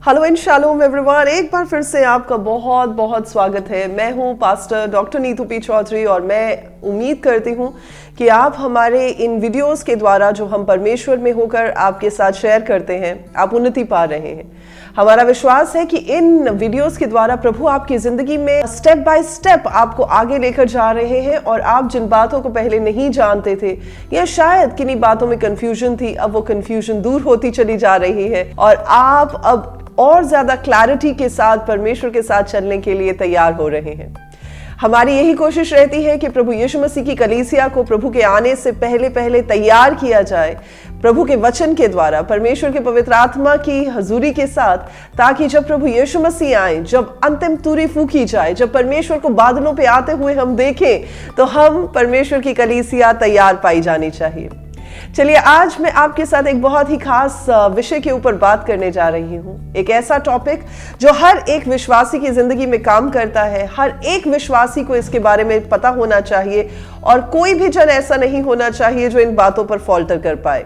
Hello and shalom everyone, एक बार फिर से आपका बहुत बहुत स्वागत है। मैं हूं pastor doctor Neetu P Chaudhary और मैं उम्मीद करती हूं कि आप हमारे इन वीडियोस के द्वारा जो हम परमेश्वर में होकर आपके साथ शेयर करते हैं, आप उन्नति पा रहे हैं। हमारा विश्वास है कि इन वीडियोस के द्वारा प्रभु आपकी जिंदगी में स्टेप बाय स्टेप आपको आगे लेकर जा रहे हैं और आप जिन बातों को पहले नहीं जानते थे या शायद किन्हीं बातों में कंफ्यूजन थी, अब वो कंफ्यूजन दूर होती चली जा रही है और आप अब और ज्यादा क्लैरिटी के साथ परमेश्वर के साथ चलने के लिए तैयार हो रहे हैं। हमारी यही कोशिश रहती है कि प्रभु यीशु मसीह की कलीसिया को प्रभु के आने से पहले तैयार किया जाए प्रभु के वचन के द्वारा, परमेश्वर के पवित्र आत्मा की हजूरी के साथ, ताकि जब प्रभु यीशु मसीह आए, जब अंतिम तुरी फूकी जाए, जब परमेश्वर को बादलों पे आते हुए हम देखें, तो हम परमेश्वर की कलीसिया तैयार पाई जानी चाहिए। चलिए, आज मैं आपके साथ एक बहुत ही खास विषय के ऊपर बात करने जा रही हूँ। एक ऐसा टॉपिक जो हर एक विश्वासी की जिंदगी में काम करता है। हर एक विश्वासी को इसके बारे में पता होना चाहिए और कोई भी जन ऐसा नहीं होना चाहिए जो इन बातों पर फॉल्टर कर पाए।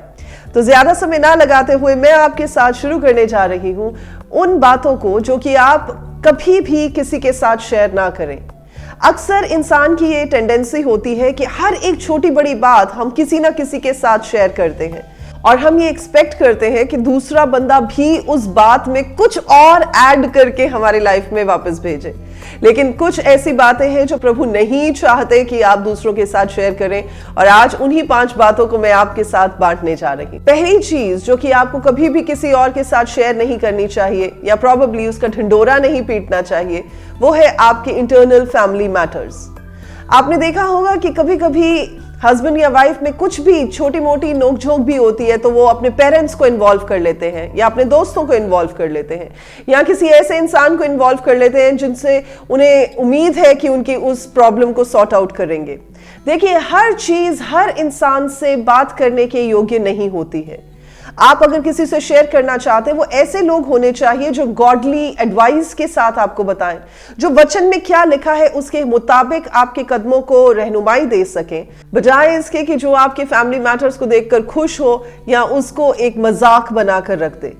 तो ज्यादा समय ना लगाते हुए मैं आपके साथ शुरू करने जा रही हूँ उन बातों को जो कि आप कभी भी किसी के साथ शेयर ना करें। अक्सर इंसान की ये टेंडेंसी होती है कि हर एक छोटी बड़ी बात हम किसी ना किसी के साथ शेयर करते हैं और हम ये एक्सपेक्ट करते हैं कि दूसरा बंदा भी उस बात में कुछ और ऐड करके हमारी लाइफ में वापस भेजे। लेकिन कुछ ऐसी बातें हैं जो प्रभु नहीं चाहते कि आप दूसरों के साथ शेयर करें और आज उन्हीं 5 बातों को मैं आपके साथ बांटने जा रही हूं। पहली चीज जो कि आपको कभी भी किसी और के साथ शेयर नहीं करनी चाहिए या प्रॉबेबली उसका ढिंडोरा नहीं पीटना चाहिए, वो है आपके इंटरनल फैमिली मैटर्स। आपने देखा होगा कि कभी कभी हस्बैंड या वाइफ में कुछ भी छोटी मोटी नोकझोंक भी होती है तो वो अपने पेरेंट्स को इन्वॉल्व कर लेते हैं या अपने दोस्तों को इन्वॉल्व कर लेते हैं या किसी ऐसे इंसान को इन्वॉल्व कर लेते हैं जिनसे उन्हें उम्मीद है कि उनकी उस प्रॉब्लम को सॉर्ट आउट करेंगे। देखिए, हर चीज हर इंसान से बात करने के योग्य नहीं होती है। आप अगर किसी से शेयर करना चाहते हैं, वो ऐसे लोग होने चाहिए जो गॉडली एडवाइस के साथ आपको बताएं, जो वचन में क्या लिखा है उसके मुताबिक आपके कदमों को रहनुमाई दे सकें, बजाय इसके कि जो आपके फैमिली मैटर्स को देखकर खुश हो या उसको एक मजाक बनाकर रख दे।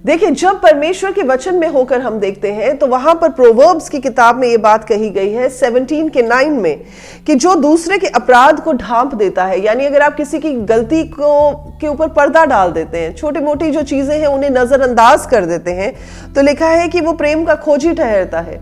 देखिए, जब परमेश्वर के वचन में होकर हम देखते हैं तो वहां पर प्रोवर्ब्स की किताब में यह बात कही गई है 17 के 9 में कि जो दूसरे के अपराध को ढांप देता है, यानी अगर आप किसी की गलती के ऊपर पर्दा डाल देते हैं, छोटी मोटी जो चीजें हैं उन्हें नजरअंदाज कर देते हैं, तो लिखा है कि वो प्रेम का खोजी ठहरता है।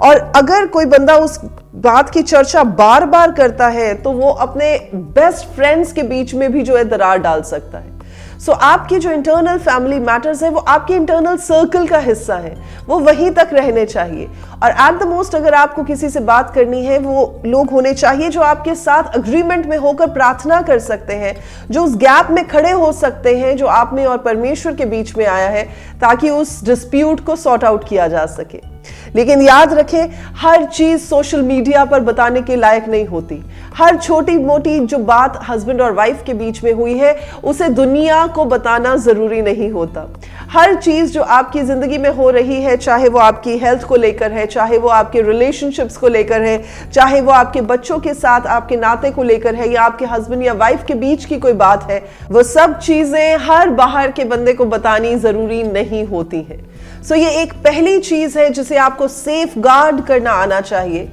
और अगर कोई बंदा उस बात की चर्चा बार बार करता है तो वो अपने बेस्ट फ्रेंड्स के बीच में भी जो है दरार डाल सकता है। सो आपके जो इंटरनल फैमिली मैटर्स है वो आपके इंटरनल सर्कल का हिस्सा है, वो वहीं तक रहने चाहिए। और एट द मोस्ट अगर आपको किसी से बात करनी है, वो लोग होने चाहिए जो आपके साथ अग्रीमेंट में होकर प्रार्थना कर सकते हैं, जो उस गैप में खड़े हो सकते हैं जो आप में और परमेश्वर के बीच में आया है, ताकि उस डिस्प्यूट को सॉर्ट आउट किया जा सके। लेकिन याद रखें, हर चीज सोशल मीडिया पर बताने के लायक नहीं होती। हर छोटी मोटी जो बात हस्बैंड और वाइफ के बीच में हुई है उसे दुनिया को बताना जरूरी नहीं होता। हर चीज जो आपकी जिंदगी में हो रही है, चाहे वो आपकी हेल्थ को लेकर है, चाहे वो आपके रिलेशनशिप्स को लेकर है, चाहे वो आपके बच्चों के साथ आपके नाते को लेकर है या आपके हस्बैंड या वाइफ के बीच की कोई बात है, वो सब चीजें हर बाहर के बंदे को बतानी जरूरी नहीं होती है। सो ये एक पहली चीज है जिसे आपको सेफ गार्ड करना आना चाहिए।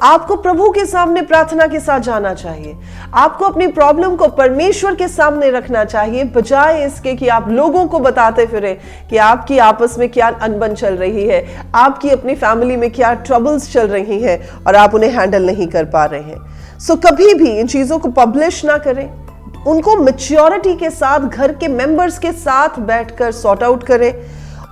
आपको प्रभु के सामने प्रार्थना के साथ जाना चाहिए। आपको अपनी प्रॉब्लम को परमेश्वर के सामने रखना चाहिए, बजाय इसके कि आप लोगों को बताते फिरें कि आपकी आपस में क्या अनबन चल रही है, आपकी अपनी फैमिली में क्या ट्रबल्स चल रही हैं और आप उन्हें हैंडल नहीं कर पा रहे हैं। सो कभी भी इन चीजों को पब्लिश ना करें, उनको मैच्योरिटी के साथ घर के मेंबर्स के साथ बैठकर सॉर्ट आउट करें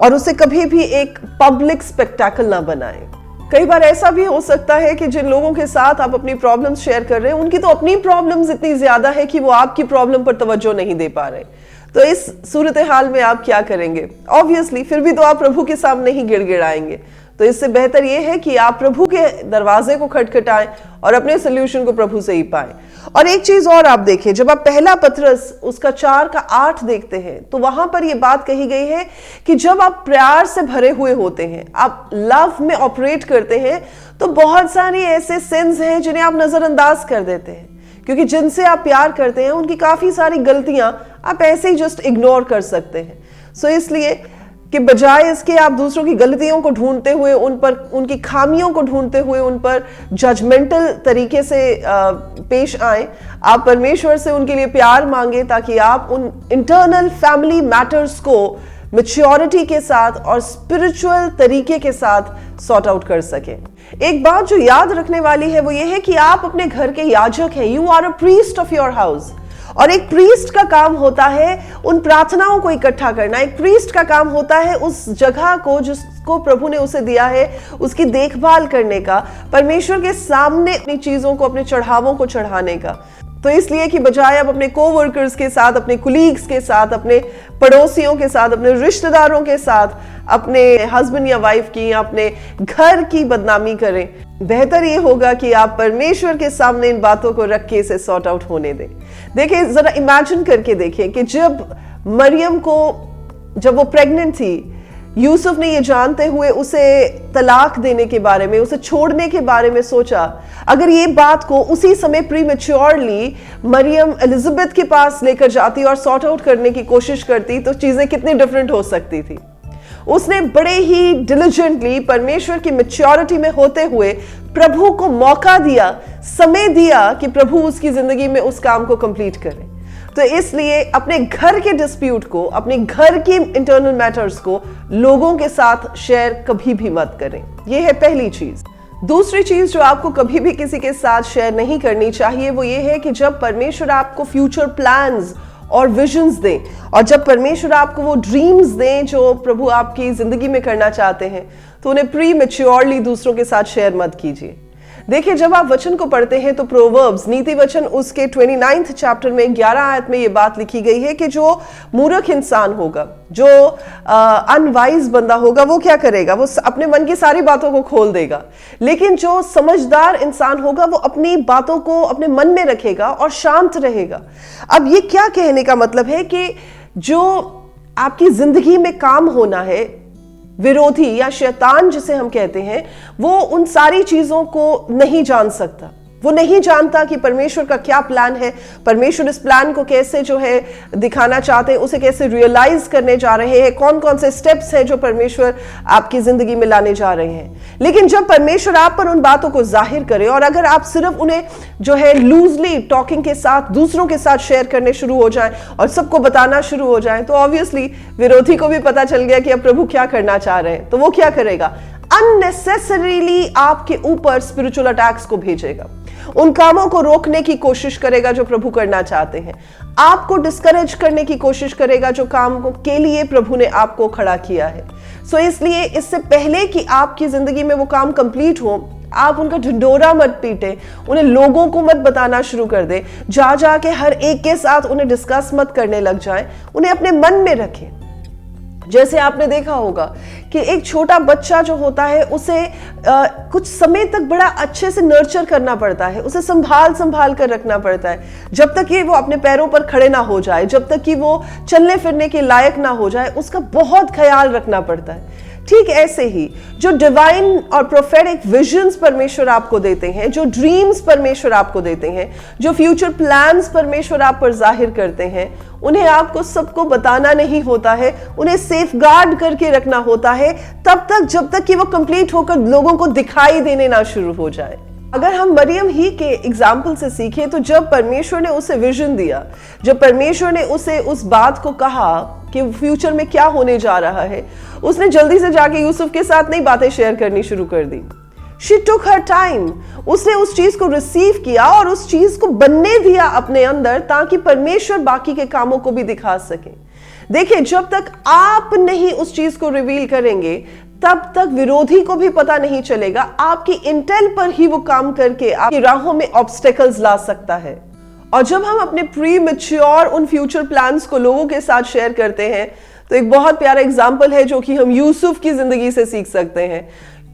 और उसे कभी भी एक पब्लिक स्पेक्टेकल ना बनाएं। कई बार ऐसा भी हो सकता है कि जिन लोगों के साथ आप अपनी प्रॉब्लम्स शेयर कर रहे हैं, उनकी तो अपनी प्रॉब्लम्स इतनी ज्यादा है कि वो आपकी प्रॉब्लम पर तवज्जो नहीं दे पा रहे। तो इस सूरत हाल में आप क्या करेंगे? ऑब्वियसली फिर भी तो आप प्रभु के सामने ही गिड़गिड़ाएंगे। तो इससे बेहतर यह है कि आप प्रभु के दरवाजे को खटखटाएं और अपने सोल्यूशन को प्रभु से ही पाएं। और एक चीज और आप देखें, जब आप पहला पतरस उसका 4:8 देखते हैं तो वहां पर यह बात कही गई है कि जब आप प्यार से भरे हुए होते हैं, आप लव में ऑपरेट करते हैं, तो बहुत सारी ऐसे सिंस हैं जिन्हें आप नजरअंदाज कर देते हैं, क्योंकि जिनसे आप प्यार करते हैं उनकी काफी सारी गलतियां आप ऐसे ही जस्ट इग्नोर कर सकते हैं। सो इसलिए कि बजाय इसके आप दूसरों की गलतियों को ढूंढते हुए, उन पर उनकी खामियों को ढूंढते हुए उन पर जजमेंटल तरीके से पेश आए, आप परमेश्वर से उनके लिए प्यार मांगे ताकि आप उन इंटरनल फैमिली मैटर्स को मैच्योरिटी के साथ और स्पिरिचुअल तरीके के साथ सॉर्ट आउट कर सकें। एक बात जो याद रखने वाली है वो ये है कि आप अपने घर के याजक हैं। You are a priest of your house. और एक प्रीस्ट का काम होता है उन प्रार्थनाओं को इकट्ठा करना। एक प्रीस्ट का काम होता है उस जगह को जिसको प्रभु ने उसे दिया है उसकी देखभाल करने का, परमेश्वर के सामने अपनी चीजों को, अपने चढ़ावों को चढ़ाने का। तो इसलिए कि बजाय आप अपने कोवर्कर्स के साथ, अपने कुलीग्स के साथ, अपने पड़ोसियों के साथ, अपने रिश्तेदारों के साथ, अपने हस्बैंड या वाइफ की या अपने घर की बदनामी करें, बेहतर ये होगा कि आप परमेश्वर के सामने इन बातों को रख के इसे सॉर्ट आउट होने दें। देखिए, जरा इमेजिन करके देखें कि जब मरियम को, जब वो प्रेग्नेंट थी, यूसुफ ने ये जानते हुए उसे तलाक देने के बारे में, उसे छोड़ने के बारे में सोचा। अगर ये बात को उसी समय प्रीमेच्योरली मरियम एलिजाबेथ के पास लेकर जाती और सॉर्ट आउट करने की कोशिश करती तो चीजें कितनी डिफरेंट हो सकती थी। उसने बड़े ही डिलिजेंटली परमेश्वर की मैच्योरिटी में होते हुए प्रभु को मौका दिया, समय दिया कि प्रभु उसकी जिंदगी में उस काम को कंप्लीट करे। तो इसलिए अपने घर के डिस्प्यूट को, अपने घर की इंटरनल मैटर्स को लोगों के साथ शेयर कभी भी मत करें। यह है पहली चीज। दूसरी चीज जो आपको कभी भी किसी के साथ शेयर नहीं करनी चाहिए वो ये है कि जब परमेश्वर आपको फ्यूचर प्लान्स और विजन्स दें, और जब परमेश्वर आपको वो ड्रीम्स दें जो प्रभु आपकी जिंदगी में करना चाहते हैं, तो उन्हें प्रीमेच्योरली दूसरों के साथ शेयर मत कीजिए। देखिए, जब आप वचन को पढ़ते हैं तो प्रोवर्ब्स, नीति वचन, उसके 29 चैप्टर में 11 आयत में ये बात लिखी गई है कि जो मूर्ख इंसान होगा, जो अनवाइज बंदा होगा, वो क्या करेगा? वो अपने मन की सारी बातों को खोल देगा। लेकिन जो समझदार इंसान होगा वो अपनी बातों को अपने मन में रखेगा और शांत रहेगा। अब ये क्या कहने का मतलब है कि जो आपकी जिंदगी में काम होना है, विरोधी या शैतान जिसे हम कहते हैं, वो उन सारी चीजों को नहीं जान सकता। वो नहीं जानता कि परमेश्वर का क्या प्लान है, परमेश्वर इस प्लान को कैसे जो है दिखाना चाहते हैं, उसे कैसे रियलाइज करने जा रहे हैं, कौन कौन से स्टेप्स हैं जो परमेश्वर आपकी जिंदगी में लाने जा रहे हैं। लेकिन जब परमेश्वर आप पर उन बातों को जाहिर करे और अगर आप सिर्फ उन्हें जो है लूजली टॉकिंग के साथ दूसरों के साथ शेयर करने शुरू हो जाएं और सबको बताना शुरू हो जाएं, तो ऑब्वियसली विरोधी को भी पता चल गया कि अब प्रभु क्या करना चाह रहे हैं। तो वो क्या करेगा? अननेसेसरीली आपके ऊपर स्पिरिचुअल अटैक्स को भेजेगा, उन कामों को रोकने की कोशिश करेगा जो प्रभु करना चाहते हैं, आपको डिस्करेज करने की कोशिश करेगा जो काम के लिए प्रभु ने आपको खड़ा किया है। सो इसलिए इससे पहले कि आपकी जिंदगी में वो काम कंप्लीट हो, आप उनका ढिंढोरा मत पीटे, उन्हें लोगों को मत बताना शुरू कर दे, जा जाके हर एक के साथ उन्हें डिस्कस मत करने लग जाए, उन्हें अपने मन में रखें। जैसे आपने देखा होगा कि एक छोटा बच्चा जो होता है उसे कुछ समय तक बड़ा अच्छे से नर्चर करना पड़ता है, उसे संभाल कर रखना पड़ता है, जब तक कि वो अपने पैरों पर खड़े ना हो जाए, जब तक कि वो चलने फिरने के लायक ना हो जाए, उसका बहुत ख्याल रखना पड़ता है। ठीक ऐसे ही जो डिवाइन और प्रोफेटिक विजन्स परमेश्वर आपको देते हैं, जो ड्रीम्स परमेश्वर आपको देते हैं, जो फ्यूचर प्लान्स परमेश्वर आप पर जाहिर करते हैं, उन्हें आपको सबको बताना नहीं होता है, उन्हें सेफगार्ड करके रखना होता है तब तक जब तक कि वो कंप्लीट होकर लोगों को दिखाई देने ना शुरू हो जाए। अगर हम मरियम ही के एग्जाम्पल से सीखें तो जब परमेश्वर ने उसे विजन दिया, जब परमेश्वर ने उसे उस बात को कहा कि फ्यूचर में क्या होने जा रहा है, उसने जल्दी से जाके यूसुफ के साथ नहीं बातें शेयर करनी शुरू कर दी। She took her time। उसने उस चीज को रिसीव किया और उस चीज को बनने दिया अपने अंदर ताकि परमेश्वर बाकी के कामों को भी दिखा सके। देखिए, जब तक आप नहीं उस चीज को रिवील करेंगे तब तक विरोधी को भी पता नहीं चलेगा। आपकी इंटेल पर ही वो काम करके आपकी राहों में ऑब्स्टेकल्स ला सकता है। और जब हम अपने प्री मैच्योर उन फ्यूचर प्लान्स को लोगों के साथ शेयर करते हैं तो एक बहुत प्यारा एग्जाम्पल है जो कि हम यूसुफ की जिंदगी से सीख सकते हैं।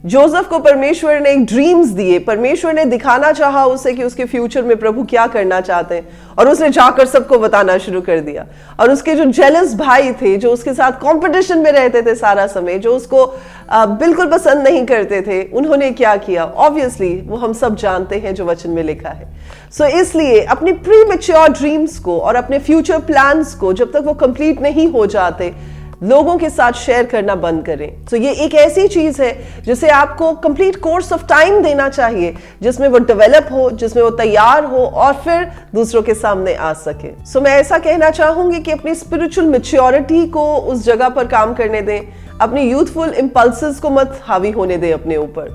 जोसेफ को परमेश्वर ने एक ड्रीम्स दिए, परमेश्वर ने दिखाना चाहा उसे कि उसके फ्यूचर में प्रभु क्या करना चाहते हैं, और उसने जाकर सबको बताना शुरू कर दिया। और उसके जो जेलस भाई थे, जो उसके साथ कंपटीशन में रहते थे सारा समय, जो उसको बिल्कुल पसंद नहीं करते थे, उन्होंने क्या किया? ऑब्वियसली वो हम सब जानते हैं जो वचन में लिखा है। सो इसलिए अपनी प्री मैच्योर ड्रीम्स को और अपने फ्यूचर प्लान्स को जब तक वो कंप्लीट नहीं हो जाते, लोगों के साथ शेयर करना बंद करें। तो ये एक ऐसी चीज है जिसे आपको कंप्लीट कोर्स ऑफ टाइम देना चाहिए, जिसमें वो डेवलप हो, जिसमें वो तैयार हो और फिर दूसरों के सामने आ सके। सो मैं ऐसा कहना चाहूंगी कि अपनी स्पिरिचुअल मैच्योरिटी को उस जगह पर काम करने दें, अपनी यूथफुल इंपल्सेस को मत हावी होने दें अपने ऊपर।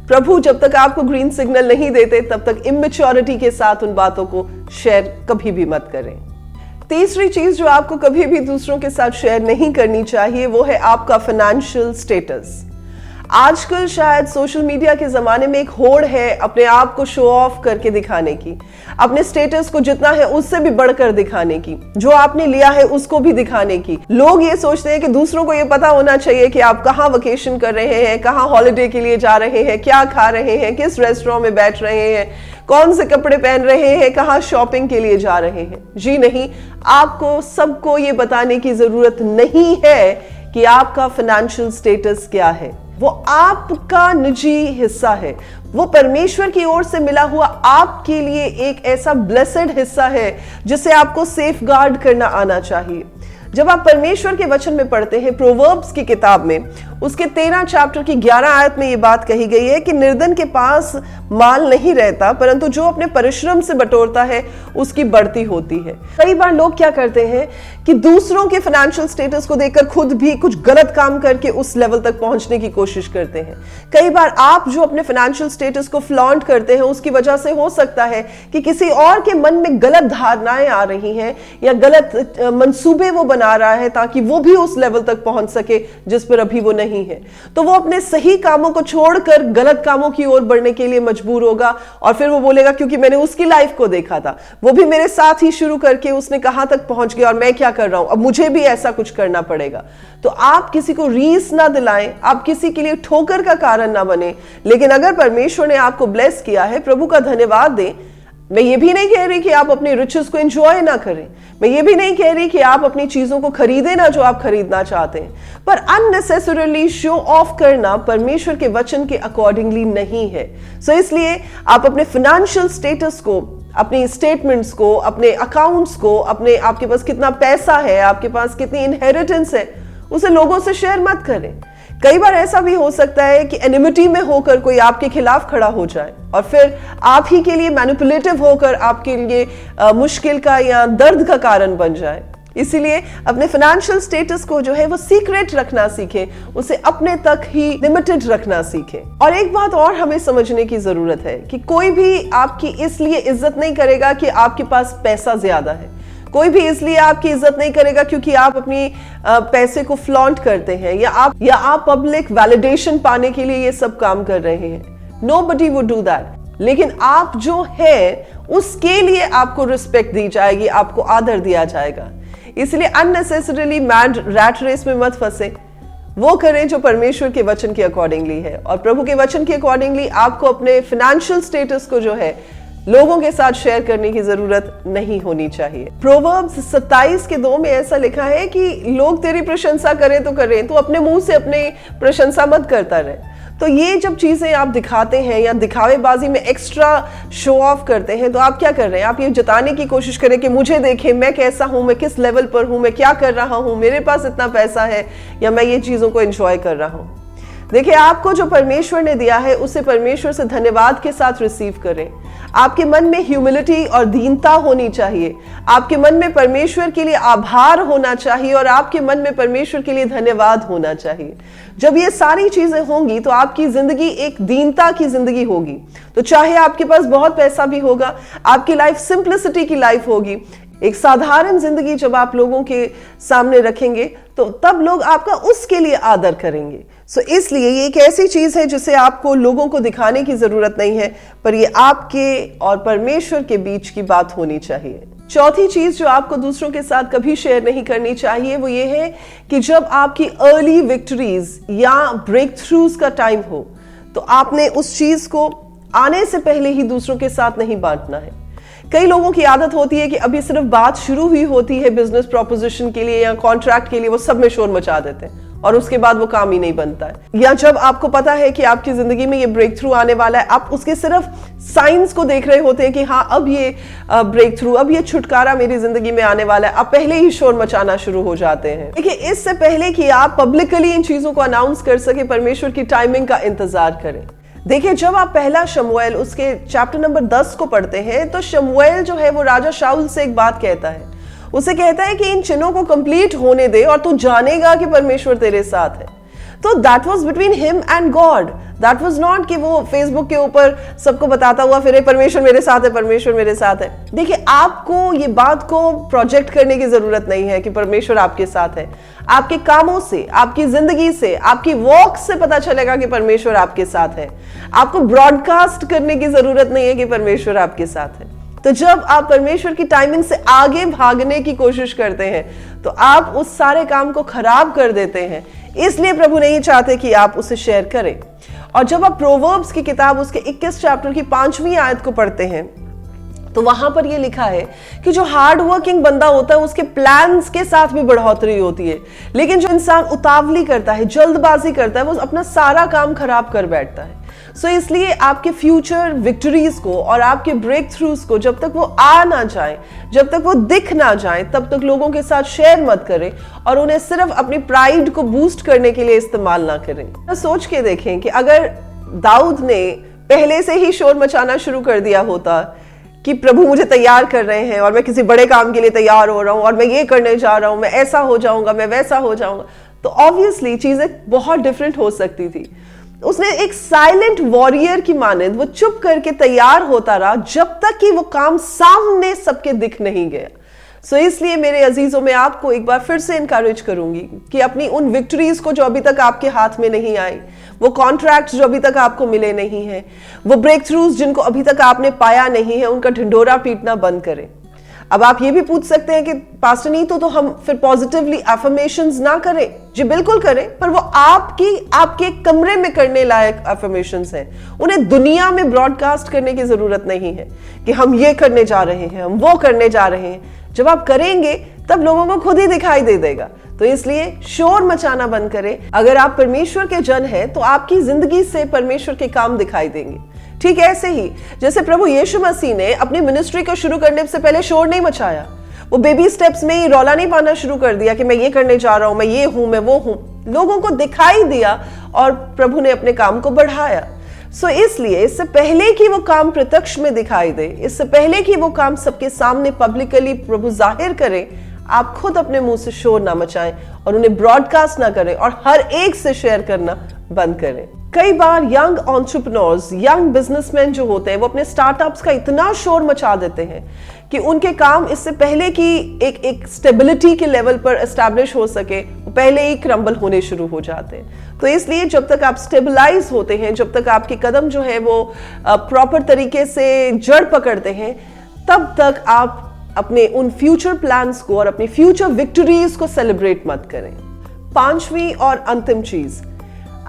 प्रभु जब तक आपको ग्रीन सिग्नल नहीं देते तब तक इमेच्योरिटी के साथ उन बातों को शेयर कभी भी मत करें। तीसरी चीज जो आपको कभी भी दूसरों के साथ शेयर नहीं करनी चाहिए वो है आपका फाइनेंशियल स्टेटस। आजकल शायद सोशल मीडिया के जमाने में एक होड़ है अपने आप को शो ऑफ करके दिखाने की, अपने स्टेटस को जितना है उससे भी बढ़कर दिखाने की, जो आपने लिया है उसको भी दिखाने की। लोग ये सोचते हैं कि दूसरों को ये पता होना चाहिए कि आप कहाँ वेकेशन कर रहे हैं, कहाँ हॉलिडे के लिए जा रहे हैं, क्या खा रहे हैं, किस रेस्टोरेंट में बैठ रहे हैं, कौन से कपड़े पहन रहे हैं, कहाँ शॉपिंग के लिए जा रहे हैं। जी नहीं, आपको सबको ये बताने की जरूरत नहीं है कि आपका फाइनेंशियल स्टेटस क्या है। वो आपका निजी हिस्सा है, वो परमेश्वर की ओर से मिला हुआ आपके लिए एक ऐसा ब्लेसेड हिस्सा है जिसे आपको सेफ गार्ड करना आना चाहिए। जब आप परमेश्वर के वचन में पढ़ते हैं, प्रोवर्ब्स की किताब में उसके 13 चैप्टर की 11 आयत में ये बात कही गई है कि निर्धन के पास माल नहीं रहता, परंतु जो अपने परिश्रम से बटोरता है उसकी बढ़ती होती है। कई बार लोग क्या करते हैं कि दूसरों के फाइनेंशियल स्टेटस को देखकर खुद भी कुछ गलत काम करके उस लेवल तक पहुंचने की कोशिश करते हैं। कई बार आप जो अपने फाइनेंशियल स्टेटस को फ्लॉन्ट करते हैं उसकी वजह से हो सकता है कि किसी और के मन में गलत धारणाएं आ रही हैं या गलत मंसूबे वो बना रहा है ताकि वो भी उस लेवल तक पहुंच सके जिस पर अभी वो नहीं है। तो वो अपने सही कामों को छोड़कर गलत कामों की ओर बढ़ने के लिए मजबूर होगा और फिर वो बोलेगा क्योंकि मैंने उसकी लाइफ को देखा था, वो भी मेरे साथ ही शुरू करके उसने कहां तक पहुंच गया और मैं क्या कर रहा हूं, अब मुझे भी ऐसा कुछ करना पड़ेगा। तो आप किसी को रीस ना दिलाएं, आप किसी के लिए ठोकर का कारण ना बने, लेकिन अगर परमेश्वर ने आपको ब्लेस किया है, प्रभु का धन्यवाद दें। मैं ये भी नहीं कह रही कि आप अपनी रिचेस को एंजॉय ना करें, मैं ये भी नहीं कह रही कि आप अपनी चीजों को खरीदें ना जो आप खरीदना चाहते हैं, पर अननेसेसरीली शो ऑफ करना परमेश्वर के वचन के अकॉर्डिंगली नहीं है। सो इसलिए आप अपने फाइनेंशियल स्टेटस को, अपनी स्टेटमेंट्स को, अपने अकाउंट्स को, अपने आपके पास कितना पैसा है, आपके पास कितनी इनहेरिटेंस है, उसे लोगों से शेयर मत करें। कई बार ऐसा भी हो सकता है कि एनिमिटी में होकर कोई आपके खिलाफ खड़ा हो जाए और फिर आप ही के लिए मैनिपुलेटिव होकर आपके लिए मुश्किल का या दर्द का कारण बन जाए। इसीलिए अपने फाइनेंशियल स्टेटस को जो है वो सीक्रेट रखना सीखें, उसे अपने तक ही लिमिटेड रखना सीखें। और एक बात और हमें समझने की जरूरत है कि कोई भी आपकी इसलिए इज्जत नहीं करेगा कि आपके पास पैसा ज्यादा है, कोई भी इसलिए आपकी इज्जत नहीं करेगा क्योंकि आप अपनी पैसे को फ्लॉन्ट करते हैं या आप पब्लिक वैलिडेशन पाने के लिए ये सब काम कर रहे हैं। Nobody would do that. लेकिन आप जो है उसके लिए आपको रिस्पेक्ट दी जाएगी, आपको आदर दिया जाएगा। इसलिए अननेसेसरीली मैड रैट रेस में मत फंसे, वो करें जो परमेश्वर के वचन के अकॉर्डिंगली है। और प्रभु के वचन के अकॉर्डिंगली आपको अपने फाइनेंशियल स्टेटस को जो है लोगों के साथ शेयर करने की जरूरत नहीं होनी चाहिए। प्रोवर्ब्स 27:2 में ऐसा लिखा है कि लोग तेरी प्रशंसा करें तो करें, तो अपने मुंह से अपने प्रशंसा मत करता रहे। तो ये जब चीजें आप दिखाते हैं या दिखावेबाजी में एक्स्ट्रा शो ऑफ करते हैं, तो आप क्या कर रहे हैं? आप ये जताने की कोशिश करें कि मुझे देखें, मैं कैसा हूं, मैं किस लेवल पर हूं, मैं क्या कर रहा हूं, मेरे पास इतना पैसा है या मैं ये चीजों को एंजॉय कर रहा हूं। देखिए, आपको जो परमेश्वर ने दिया है उसे परमेश्वर से धन्यवाद के साथ रिसीव करें। आपके मन में ह्यूमिलिटी और दीनता होनी चाहिए, आपके मन में परमेश्वर के लिए आभार होना चाहिए और आपके मन में परमेश्वर के लिए धन्यवाद होना चाहिए। जब ये सारी चीजें होंगी तो आपकी जिंदगी एक दीनता की जिंदगी होगी। तो चाहे आपके पास बहुत पैसा भी होगा, आपकी लाइफ सिंप्लिसिटी की लाइफ होगी, एक साधारण जिंदगी जब आप लोगों के सामने रखेंगे तो तब लोग आपका उसके लिए आदर करेंगे। सो इसलिए ये एक ऐसी चीज है जिसे आपको लोगों को दिखाने की जरूरत नहीं है, पर ये आपके और परमेश्वर के बीच की बात होनी चाहिए। चौथी चीज जो आपको दूसरों के साथ कभी शेयर नहीं करनी चाहिए वो ये है कि जब आपकी अर्ली विक्ट्रीज या ब्रेक थ्रूज का टाइम हो तो आपने उस चीज को आने से पहले ही दूसरों के साथ नहीं बांटना है। कई लोगों की आदत होती है कि अभी सिर्फ बात शुरू हुई होती है बिजनेस प्रोपोजिशन के लिए या कॉन्ट्रैक्ट के लिए, वो सब में शोर मचा देते हैं और उसके बाद वो काम ही नहीं बनता है। या जब आपको पता है कि आपकी जिंदगी में ये ब्रेक थ्रू आने वाला है, आप उसके सिर्फ साइंस को देख रहे होते हैं कि हाँ अब ये ब्रेक थ्रू, अब ये छुटकारा मेरी जिंदगी में आने वाला है, आप पहले ही शोर मचाना शुरू हो जाते हैं। देखिए, इससे पहले कि आप पब्लिकली इन चीजों को अनाउंस कर सके, परमेश्वर की टाइमिंग का इंतजार करें। देखिए, जब आप पहला शमूएल उसके चैप्टर नंबर 10 को पढ़ते हैं तो शमूएल जो है वो राजा शाऊल से एक बात कहता है। उसे कहता है कि इन चिन्हों को कंप्लीट होने दे और तू जानेगा कि परमेश्वर तेरे साथ है। तो that was between him and God, that was not कि वो फेसबुक के ऊपर सबको बताता हुआ फिर परमेश्वर मेरे साथ है, परमेश्वर मेरे साथ है। देखिए, आपको ये बात को प्रोजेक्ट करने की जरूरत नहीं है कि परमेश्वर आपके साथ है। आपके कामों से, आपकी जिंदगी से, आपकी वॉक से पता चलेगा कि परमेश्वर आपके साथ है। आपको ब्रॉडकास्ट करने की जरूरत नहीं है कि परमेश्वर आपके साथ है। तो जब आप परमेश्वर की टाइमिंग से आगे भागने की कोशिश करते हैं तो आप उस सारे काम को खराब कर देते हैं। इसलिए प्रभु नहीं चाहते कि आप उसे शेयर करें। और जब आप प्रोवर्ब्स की किताब उसके 21 चैप्टर की 5वीं आयत को पढ़ते हैं तो वहां पर यह लिखा है कि जो हार्ड वर्किंग बंदा होता है उसके प्लान्स के साथ भी बढ़ोतरी होती है, लेकिन जो इंसान उतावली करता है, जल्दबाजी करता है, वो अपना सारा काम खराब कर बैठता है। सो इसलिए आपके फ्यूचर विक्ट्रीज को और आपके ब्रेक थ्रूज को जब तक वो आ ना जाए, जब तक वो दिख ना जाए, तब तक लोगों के साथ शेयर मत करें और उन्हें सिर्फ अपनी प्राइड को बूस्ट करने के लिए इस्तेमाल ना करें। तो सोच के देखें कि अगर दाऊद ने पहले से ही शोर मचाना शुरू कर दिया होता कि प्रभु मुझे तैयार कर रहे हैं और मैं किसी बड़े काम के लिए तैयार हो रहा हूं और मैं ये करने जा रहा हूं, मैं ऐसा हो जाऊंगा, मैं वैसा हो जाऊंगा, तो ऑब्वियसली चीजें बहुत डिफरेंट हो सकती थी। उसने एक साइलेंट वॉरियर की मानंद वो चुप करके तैयार होता रहा जब तक कि वो काम सामने सबके दिख नहीं गया। सो इसलिए मेरे अजीजों, में आपको एक बार फिर से इनकरेज करूंगी कि अपनी उन विक्ट्रीज को जो अभी तक आपके हाथ में नहीं आई, वो कॉन्ट्रैक्ट जो अभी तक आपको मिले नहीं है, वो ब्रेक थ्रूज जिनको अभी तक आपने पाया नहीं है, उनका ढिंढोरा पीटना बंद करें। अब आप ये भी पूछ सकते हैं कि पास्टर नीतू, तो हम फिर पॉजिटिवली अफर्मेशंस ना करें? जी बिल्कुल करें, पर वो आपके कमरे में करने लायक अफर्मेशंस हैं। उन्हें दुनिया में ब्रॉडकास्ट करने की जरूरत नहीं है कि हम ये करने जा रहे हैं, हम वो करने जा रहे हैं। जब आप करेंगे तब लोगों को खुद ही दिखाई दे देगा। तो इसलिए शोर मचाना बंद करें। अगर आप परमेश्वर के जन हैं तो आपकी जिंदगी से परमेश्वर के काम दिखाई देंगे। ठीक ऐसे ही जैसे प्रभु यीशु मसीह ने अपनी मिनिस्ट्री को शुरू करने से पहले शोर नहीं मचाया, वो बेबी स्टेप्स में ही रौला नहीं पाना शुरू कर दिया कि मैं ये करने जा रहा हूं, मैं ये हूं, मैं वो हूं। लोगों को दिखाई दिया और प्रभु ने अपने काम को बढ़ाया। सो इसलिए इससे पहले कि वो काम प्रत्यक्ष में दिखाई दे, इससे पहले कि वो काम सबके सामने पब्लिकली प्रभु जाहिर करे, आप खुद अपने मुंह से शोर ना मचाएं और उन्हें ब्रॉडकास्ट ना करें और हर एक से शेयर करना बंद करें। कई बार यंग एंटरप्रेन्योर्स, यंग बिजनेसमैन जो होते हैं, वो अपने स्टार्टअप्स का इतना शोर मचा देते हैं कि उनके काम इससे पहले कि एक स्टेबिलिटी के लेवल पर एस्टैब्लिश हो सके, वो पहले ही क्रम्बल होने शुरू हो जाते हैं। तो इसलिए जब तक आप स्टेबलाइज होते हैं, जब तक आपके कदम जो है वो प्रॉपर तरीके से जड़ पकड़ते हैं, तब तक आप अपने उन फ्यूचर प्लान्स को और अपनी फ्यूचर विक्ट्रीज को सेलिब्रेट मत करें। 5वीं और अंतिम चीज,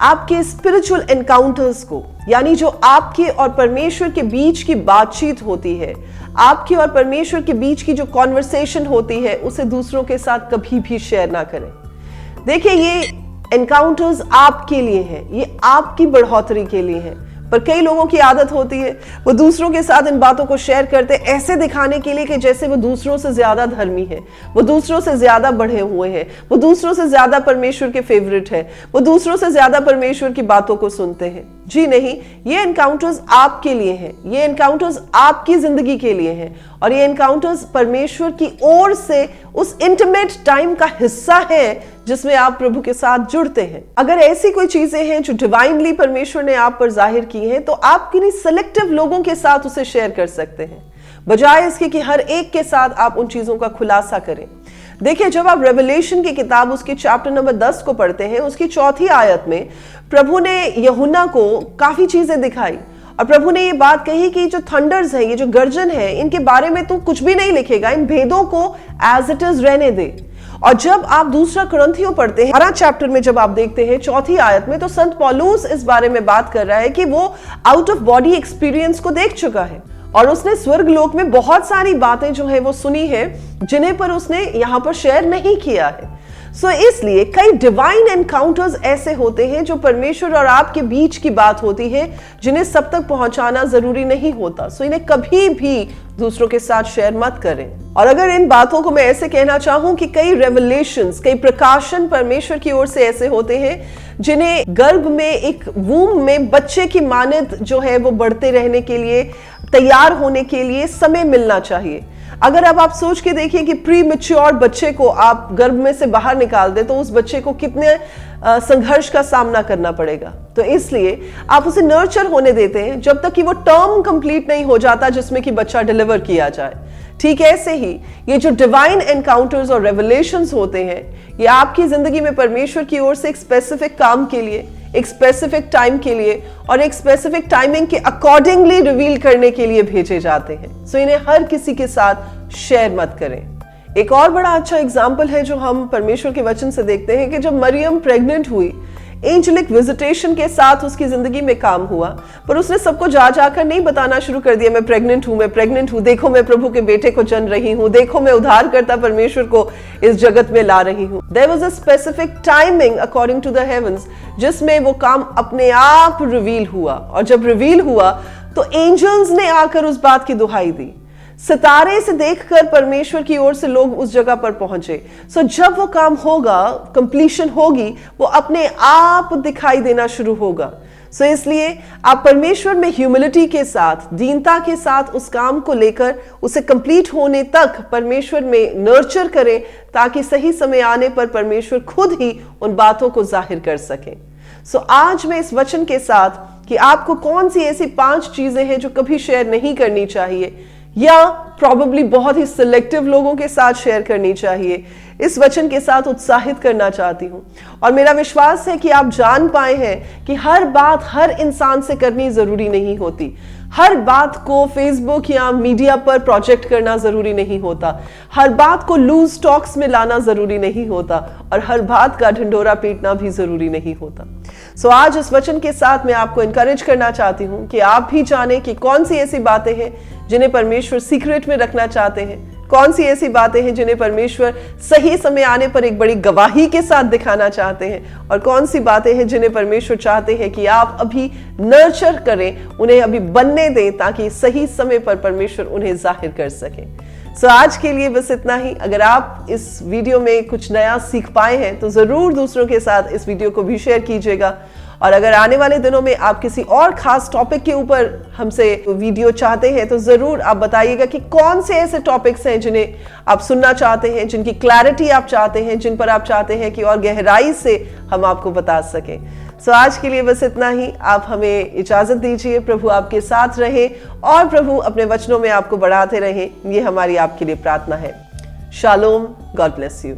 आपके स्पिरिचुअल एनकाउंटर्स को, यानी जो आपके और परमेश्वर के बीच की बातचीत होती है, आपके और परमेश्वर के बीच की जो कॉन्वर्सेशन होती है, उसे दूसरों के साथ कभी भी शेयर ना करें। देखिए, ये एनकाउंटर्स आपके लिए हैं, ये आपकी बढ़ोतरी के लिए हैं, पर कई लोगों की आदत होती है वो दूसरों के साथ इन बातों को शेयर करते ऐसे दिखाने के लिए कि जैसे वो दूसरों से ज्यादा धर्मी है, वो दूसरों से ज्यादा बढ़े हुए हैं, वो दूसरों से ज्यादा परमेश्वर के फेवरेट है, वो दूसरों से ज्यादा परमेश्वर की बातों को सुनते हैं। जी नहीं, ये एनकाउंटर्स आपके लिए हैं, ये एनकाउंटर्स आपकी जिंदगी के लिए हैं और ये एनकाउंटर्स परमेश्वर की ओर से उस इंटीमेट टाइम का हिस्सा है जिसमें आप प्रभु के साथ जुड़ते हैं। अगर ऐसी कोई चीजें हैं जो डिवाइनली परमेश्वर ने आप पर जाहिर की हैं, तो आप किन्हीं सेलेक्टिव लोगों के साथ उसे शेयर कर सकते हैं, बजाय इसके कि हर एक के साथ आप उन चीजों का खुलासा करें। देखिए, जब आप रेवलेशन की किताब उसके चैप्टर नंबर 10 को पढ़ते हैं, उसकी 4थी आयत में प्रभु ने यूहन्ना को काफी चीजें दिखाई और प्रभु ने ये बात कही कि जो थंडर्स है, ये जो गर्जन है, इनके बारे में तू कुछ भी नहीं लिखेगा, इन भेदों को एज इट इज रहने दे। और जब आप दूसरा कुरिन्थियों पढ़ते हैं 12 चैप्टर में, जब आप देखते हैं 4थी आयत में, तो संत पौलुस इस बारे में बात कर रहा है कि वो आउट ऑफ बॉडी एक्सपीरियंस को देख चुका है और उसने स्वर्ग लोक में बहुत सारी बातें जो है वो सुनी है जिन्हें पर उसने यहाँ पर शेयर नहीं किया है। सो इसलिए कई डिवाइन एनकाउंटर्स ऐसे होते हैं जो परमेश्वर और आपके बीच की बात होती है, जिन्हें सब तक पहुंचाना जरूरी नहीं होता। सो इन्हें कभी भी दूसरों के साथ शेयर मत करें। और अगर इन बातों को मैं ऐसे कहना चाहूं कि कई रेवलेशंस, कई प्रकाशन परमेश्वर की ओर से ऐसे होते हैं जिन्हें गर्भ में, एक वूम में बच्चे की मानद जो है वो बढ़ते रहने के लिए, तैयार होने के लिए समय मिलना चाहिए। अगर अब आप सोच के देखिए कि प्री मैच्योर बच्चे को आप गर्भ में से बाहर निकाल दे तो उस बच्चे को कितने संघर्ष का सामना करना पड़ेगा। तो इसलिए आप उसे नर्चर होने देते हैं जब तक कि वो टर्म कंप्लीट नहीं हो जाता जिसमें कि बच्चा डिलीवर किया जाए। ठीक ऐसे ही ये जो डिवाइन एनकाउंटर्स और रेवलेशंस होते हैं, ये आपकी जिंदगी में परमेश्वर की ओर से एक स्पेसिफिक काम के लिए, एक स्पेसिफिक टाइम के लिए और एक स्पेसिफिक टाइमिंग के अकॉर्डिंगली रिवील करने के लिए भेजे जाते हैं। सो इन्हें हर किसी के साथ शेयर मत करें। एक और बड़ा अच्छा एग्जाम्पल है जो हम परमेश्वर के वचन से देखते हैं कि जब मरियम प्रेग्नेंट हुई, एंजेलिक विजिटेशन के साथ उसकी जिंदगी में काम हुआ, पर उसने सबको जा जाकर नहीं बताना शुरू कर दिया मैं प्रेग्नेंट हूं, देखो मैं प्रभु के बेटे को जन रही हूं, देखो मैं उद्धारकर्ता परमेश्वर को इस जगत में ला रही हूं। There was a specific timing according to the heavens जिसमें वो काम अपने आप रिवील हुआ। और जब रिवील हुआ तो एंजल्स ने आकर उस बात की दुहाई दी। सितारे से देखकर परमेश्वर की ओर से लोग उस जगह पर पहुंचे। सो जब वो काम होगा, कंप्लीशन होगी, वो अपने आप दिखाई देना शुरू होगा। सो इसलिए आप परमेश्वर में ह्यूमिलिटी के साथ, दीनता के साथ उस काम को लेकर उसे कंप्लीट होने तक परमेश्वर में नर्चर करें, ताकि सही समय आने पर परमेश्वर खुद ही उन बातों को जाहिर कर सके। सो आज मैं इस वचन के साथ कि आपको कौन सी ऐसी 5 चीजें हैं जो कभी शेयर नहीं करनी चाहिए या प्रॉबेबली बहुत ही सिलेक्टिव लोगों के साथ शेयर करनी चाहिए, इस वचन के साथ उत्साहित करना चाहती हूं। और मेरा विश्वास है कि आप जान पाए हैं कि हर बात हर इंसान से करनी जरूरी नहीं होती। हर बात को फेसबुक या मीडिया पर प्रोजेक्ट करना जरूरी नहीं होता। हर बात को लूज टॉक्स में लाना जरूरी नहीं होता और हर बात का ढिंढोरा पीटना भी जरूरी नहीं होता। सो आज इस वचन के साथ मैं आपको इनकरेज करना चाहती हूं कि आप भी जाने कि कौन सी ऐसी बातें हैं जिन्हें परमेश्वर सीक्रेट में रखना चाहते हैं, कौन सी ऐसी बातें हैं जिन्हें परमेश्वर सही समय आने पर एक बड़ी गवाही के साथ दिखाना चाहते हैं, और कौन सी बातें हैं जिन्हें परमेश्वर चाहते हैं कि आप अभी नर्चर करें, उन्हें अभी बनने दें, ताकि सही समय पर परमेश्वर उन्हें जाहिर कर सके। सो आज के लिए बस इतना ही। अगर आप इस वीडियो में कुछ नया सीख पाए हैं तो जरूर दूसरों के साथ इस वीडियो को भी शेयर कीजिएगा। और अगर आने वाले दिनों में आप किसी और खास टॉपिक के ऊपर हमसे वीडियो चाहते हैं तो जरूर आप बताइएगा कि कौन से ऐसे टॉपिक्स हैं जिन्हें आप सुनना चाहते हैं, जिनकी क्लैरिटी आप चाहते हैं, जिन पर आप चाहते हैं कि और गहराई से हम आपको बता सकें। सो आज के लिए बस इतना ही। आप हमें इजाजत दीजिए। प्रभु आपके साथ रहे और प्रभु अपने वचनों में आपको बढ़ाते रहें, ये हमारी आपके लिए प्रार्थना है। Shalom, God bless you.